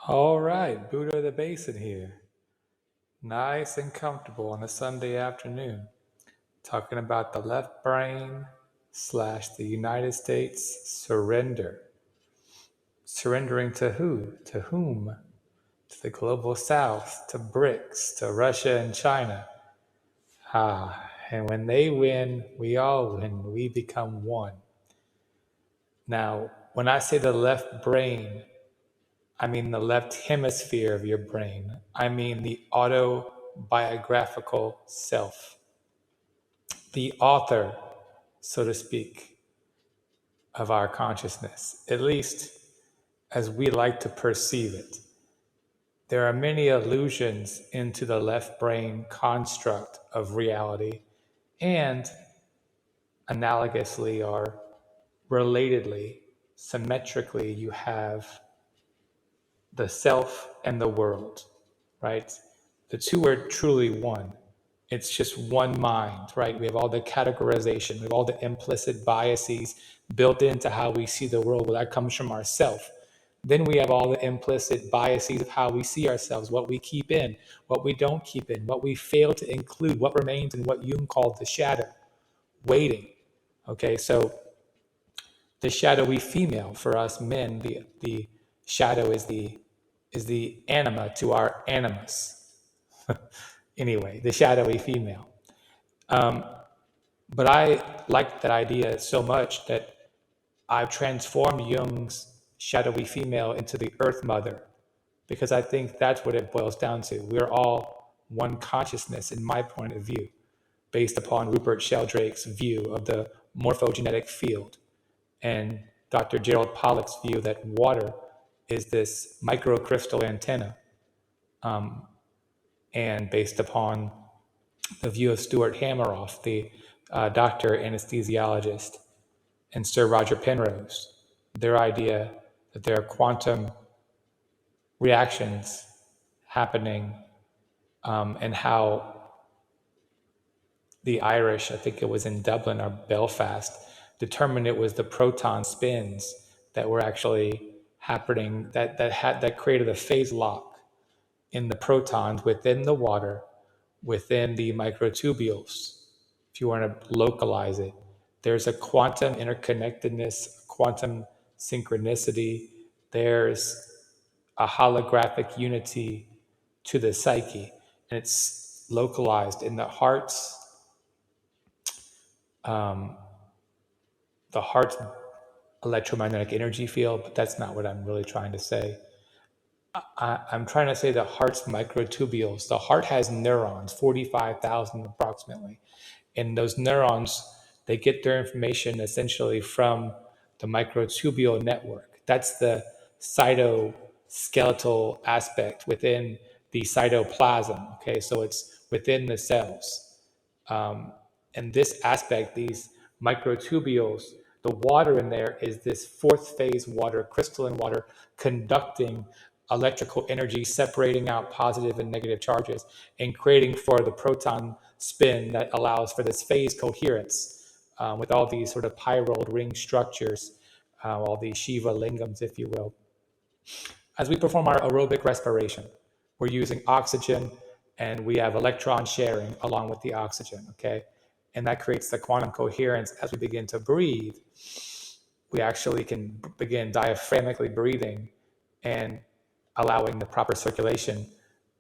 All right, Buddha the Basin here. Nice and comfortable on a Sunday afternoon, talking about the left brain slash the United States surrender. Surrendering to who? To whom? To the global south, to BRICS, to Russia and China. And when they win, we all win. We become one. Now, when I say the left brain, I mean the left hemisphere of your brain. I mean the autobiographical self, the author, so to speak, of our consciousness, at least as we like to perceive it. There are many allusions into the left brain construct of reality, and analogously or relatedly, symmetrically, you have the self and the world, right? The two are truly one. It's just one mind, right? We have all the categorization, we have all the implicit biases built into how we see the world. Well, that comes from ourself. Then we have all the implicit biases of how we see ourselves, what we keep in, what we don't keep in, what we fail to include, what remains in what Jung called the shadow, waiting. Okay, so the shadowy female for us men, the shadow is the anima to our animus. Anyway, the shadowy female. Um, but I like that idea so much that I've transformed Jung's shadowy female into the earth mother, because I think that's what it boils down to. We're all one consciousness, in my point of view, based upon Rupert Sheldrake's view of the morphogenetic field and Dr. Gerald Pollack's view that water is this microcrystal antenna, and based upon the view of Stuart Hameroff, the doctor anesthesiologist, and Sir Roger Penrose, their idea that there are quantum reactions happening, and how the Irish, I think it was in Dublin or Belfast, determined it was the proton spins that were actually happening that created a phase lock in the protons within the water, within the microtubules. If you want to localize it, there's a quantum interconnectedness, quantum synchronicity. There's a holographic unity to the psyche, and it's localized in um, the heart's electromagnetic energy field. But that's not what I'm really trying to say. I'm trying to say the heart's microtubules. The heart has neurons, 45,000 approximately. And those neurons, they get their information essentially from the microtubule network. That's the cytoskeletal aspect within the cytoplasm. Okay, so it's within the cells. And this aspect, these microtubules, the water in there is this fourth phase water, crystalline water, conducting electrical energy, separating out positive and negative charges, and creating for the proton spin that allows for this phase coherence, with all these sort of pyroid ring structures, all these Shiva lingams, if you will. As we perform our aerobic respiration, we're using oxygen and we have electron sharing along with the oxygen, okay? And that creates the quantum coherence. As we begin to breathe, we actually can begin diaphragmically breathing and allowing the proper circulation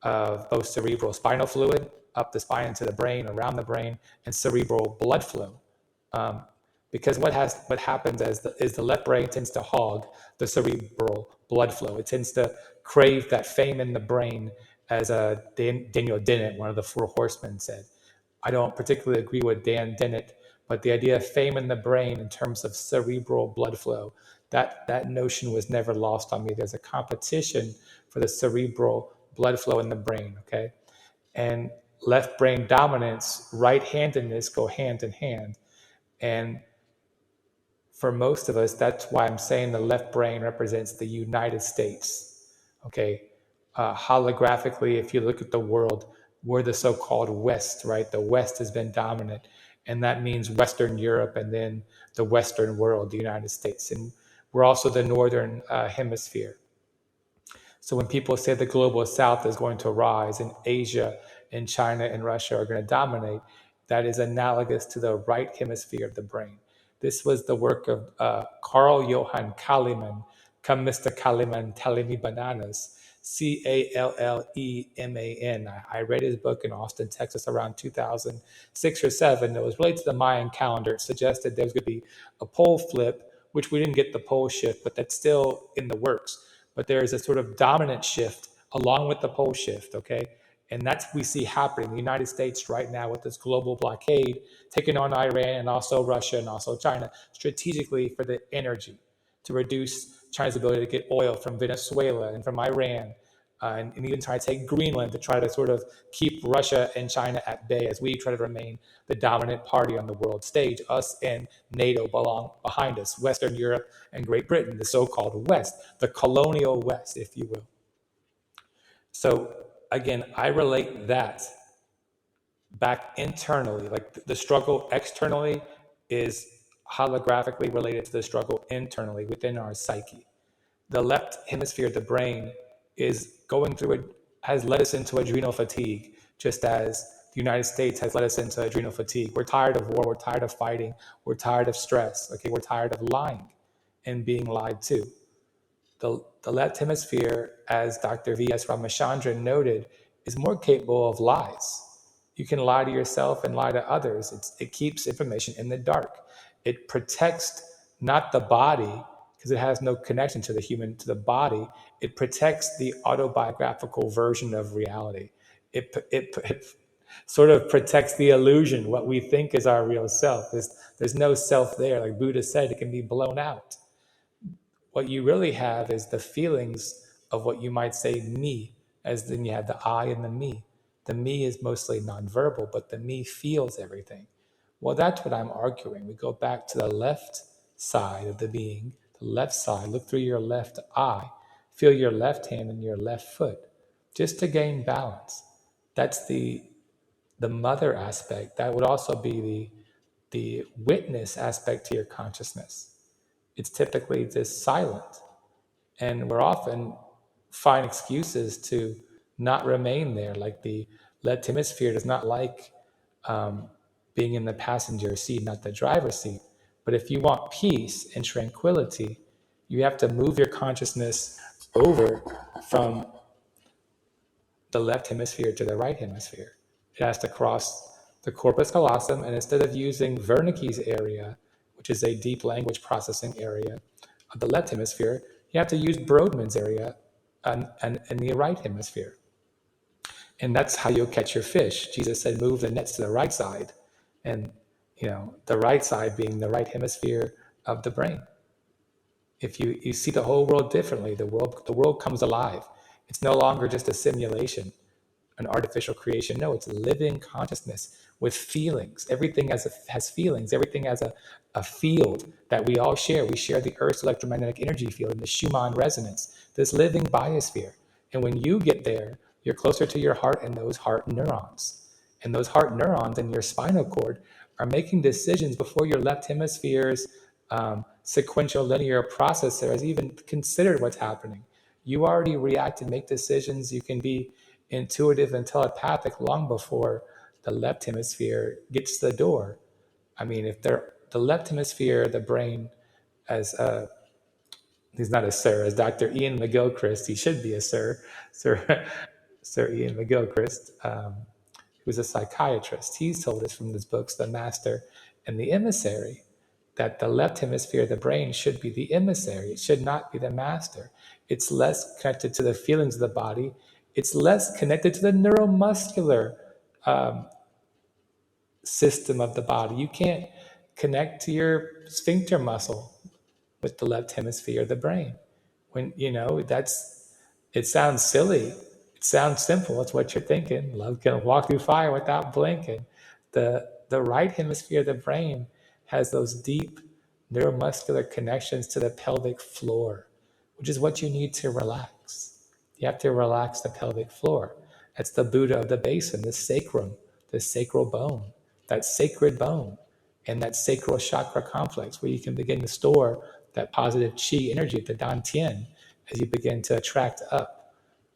of both cerebral spinal fluid up the spine into the brain, around the brain, and cerebral blood flow. Because what happens is the left brain tends to hog the cerebral blood flow. It tends to crave that fame in the brain, as Daniel Dennett, one of the Four Horsemen, said. I don't particularly agree with Dan Dennett, but the idea of fame in the brain in terms of cerebral blood flow, that notion was never lost on me. There's a competition for the cerebral blood flow in the brain, okay? And left brain dominance, right-handedness go hand in hand. And for most of us, that's why I'm saying the left brain represents the United States. Okay, holographically, if you look at the world, we're the so-called West, right? The West has been dominant, and that means Western Europe, and then the Western world, the United States, and we're also the Northern Hemisphere. So when people say the global south is going to rise and Asia and China and Russia are going to dominate, that is analogous to the right hemisphere of the brain. This was the work of Carl Johann Kalimann, Come Mr. Kalimann, Telling Me Bananas, Calleman. I read his book in Austin, Texas around 2006 or 7. It was related to the Mayan calendar. It suggested there was going to be a pole flip, which we didn't get the pole shift, but that's still in the works. But there is a sort of dominant shift along with the pole shift, okay? And that's what we see happening in the United States right now with this global blockade, taking on Iran and also Russia and also China, strategically for the energy, to reduce China's ability to get oil from Venezuela and from Iran, and even try to take Greenland to try to sort of keep Russia and China at bay as we try to remain the dominant party on the world stage. Us and NATO belong behind us, Western Europe and Great Britain, the so-called West, the colonial West, if you will. So again, I relate that back internally, like the struggle externally is holographically related to the struggle internally within our psyche. The left hemisphere of the brain is going through it, has led us into adrenal fatigue, just as the United States has led us into adrenal fatigue. We're tired of war, we're tired of fighting, we're tired of stress, okay, we're tired of lying and being lied to. The left hemisphere, as Dr. V.S. Ramachandran noted, is more capable of lies. You can lie to yourself and lie to others. It keeps information in the dark. It protects not the body, because it has no connection to the body. It protects the autobiographical version of reality. It sort of protects the illusion, what we think is our real self. There's no self there. Like Buddha said, it can be blown out. What you really have is the feelings of what you might say me, as then you have the I and the me. The me is mostly nonverbal, but the me feels everything. Well, that's what I'm arguing. We go back to the left side of the being, the left side. Look through your left eye. Feel your left hand and your left foot, just to gain balance. That's the mother aspect. That would also be the witness aspect to your consciousness. It's typically just silent. And we're often find excuses to not remain there. Like the left hemisphere does not like being in the passenger seat, not the driver's seat. But if you want peace and tranquility, you have to move your consciousness over from the left hemisphere to the right hemisphere. It has to cross the corpus callosum, and instead of using Wernicke's area, which is a deep language processing area of the left hemisphere, you have to use Brodmann's area in the right hemisphere. And that's how you'll catch your fish. Jesus said, move the nets to the right side. And, the right side being the right hemisphere of the brain. If you see the whole world differently, the world comes alive. It's no longer just a simulation, an artificial creation. No, it's a living consciousness with feelings. Everything has feelings. Everything has a field that we all share. We share the Earth's electromagnetic energy field and the Schumann resonance, this living biosphere. And when you get there, you're closer to your heart and those heart neurons. And those heart neurons in your spinal cord are making decisions before your left hemisphere's sequential linear processor has even considered what's happening. You already react and make decisions. You can be intuitive and telepathic long before the left hemisphere gets to the door. I mean, if the left hemisphere, the brain, as he's not a sir, as Dr. Ian McGilchrist, he should be a sir Ian McGilchrist, who's a psychiatrist. He's told us from his books, The Master and the Emissary, that the left hemisphere of the brain should be the emissary. It should not be the master. It's less connected to the feelings of the body. It's less connected to the neuromuscular system of the body. You can't connect to your sphincter muscle with the left hemisphere of the brain. When, it sounds silly. It sounds simple. It's what you're thinking. Love can walk through fire without blinking. The right hemisphere of the brain has those deep neuromuscular connections to the pelvic floor, which is what you need to relax. You have to relax the pelvic floor. That's the Buddha of the basin, the sacrum, the sacral bone, that sacred bone, and that sacral chakra complex where you can begin to store that positive chi energy, the dantian, as you begin to attract up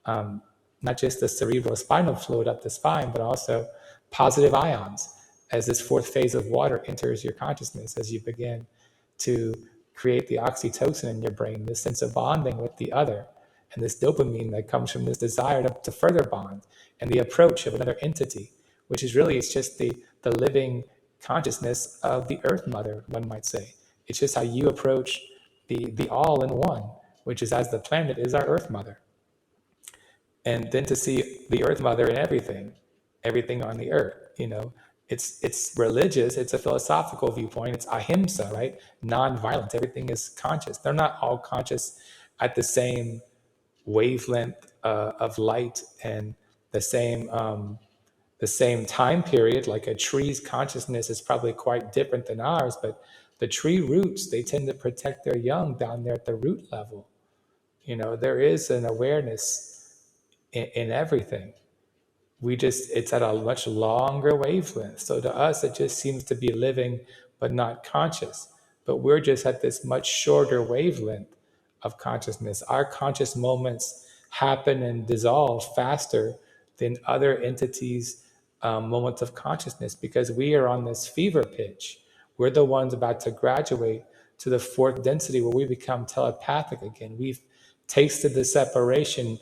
not just the cerebral spinal fluid up the spine, but also positive ions as this fourth phase of water enters your consciousness, as you begin to create the oxytocin in your brain, this sense of bonding with the other, and this dopamine that comes from this desire to further bond, and the approach of another entity, which is really, it's just the living consciousness of the Earth Mother, one might say. It's just how you approach the all in one, which is as the planet is our Earth Mother. And then to see the Earth Mother in everything on the earth, it's religious, it's a philosophical viewpoint, it's ahimsa, right? Non-violence, everything is conscious. They're not all conscious at the same wavelength of light and the same time period. Like a tree's consciousness is probably quite different than ours, but the tree roots, they tend to protect their young down there at the root level. There is an awareness in everything. It's at a much longer wavelength. So to us, it just seems to be living, but not conscious. But we're just at this much shorter wavelength of consciousness. Our conscious moments happen and dissolve faster than other entities' moments of consciousness, because we are on this fever pitch. We're the ones about to graduate to the fourth density where we become telepathic again. We've tasted the separation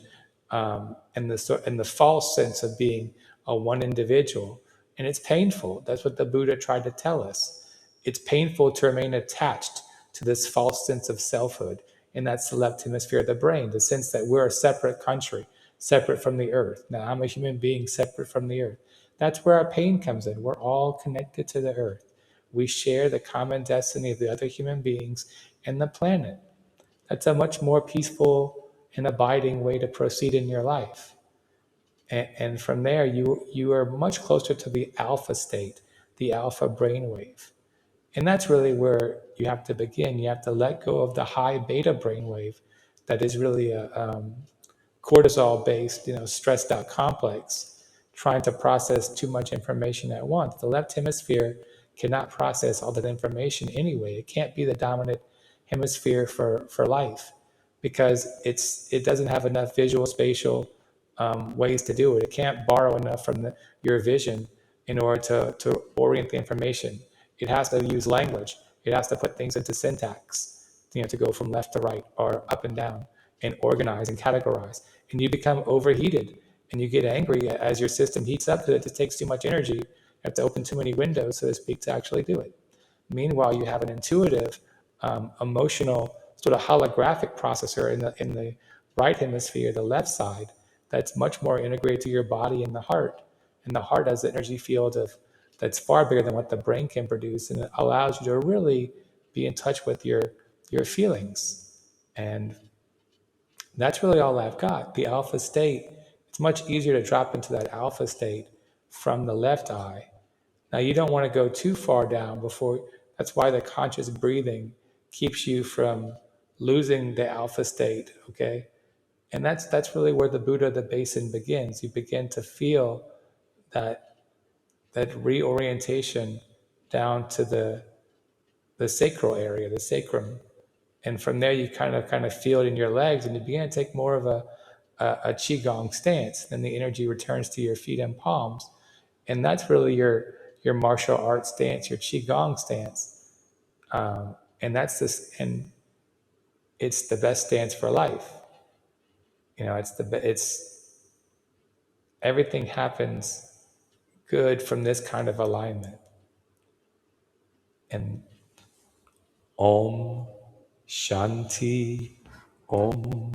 and the false sense of being a one individual. And it's painful. That's what the Buddha tried to tell us. It's painful to remain attached to this false sense of selfhood in that left hemisphere of the brain, the sense that we're a separate country, separate from the earth. Now, I'm a human being separate from the earth. That's where our pain comes in. We're all connected to the earth. We share the common destiny of the other human beings and the planet. That's a much more peaceful and abiding way to proceed in your life. And from there, you are much closer to the alpha state, the alpha brainwave. And that's really where you have to begin. You have to let go of the high beta brainwave that is really a cortisol-based, stressed out complex, trying to process too much information at once. The left hemisphere cannot process all that information anyway. It can't be the dominant hemisphere for life, because it doesn't have enough visual spatial ways to do it. It can't borrow enough from your vision in order to orient the information. It has to use language. It has to put things into syntax, to go from left to right or up and down and organize and categorize. And you become overheated and you get angry as your system heats up, because it just takes too much energy. You have to open too many windows, so to speak, to actually do it. Meanwhile, you have an intuitive, emotional, sort of holographic processor in the right hemisphere, the left side, that's much more integrated to your body and the heart. And the heart has the energy field that's far bigger than what the brain can produce, and it allows you to really be in touch with your feelings. And that's really all I've got. The alpha state, it's much easier to drop into that alpha state from the left eye. Now, you don't want to go too far down that's why the conscious breathing keeps you from losing the alpha state, okay? And that's really where the Buddha, the basin begins. You begin to feel that reorientation down to the sacral area, the sacrum. And from there, you kind of feel it in your legs, and you begin to take more of a qigong stance. Then the energy returns to your feet and palms, and that's really your martial arts stance, your qigong stance. And it's the best stance for life. It's everything happens good from this kind of alignment. And Om Shanti Om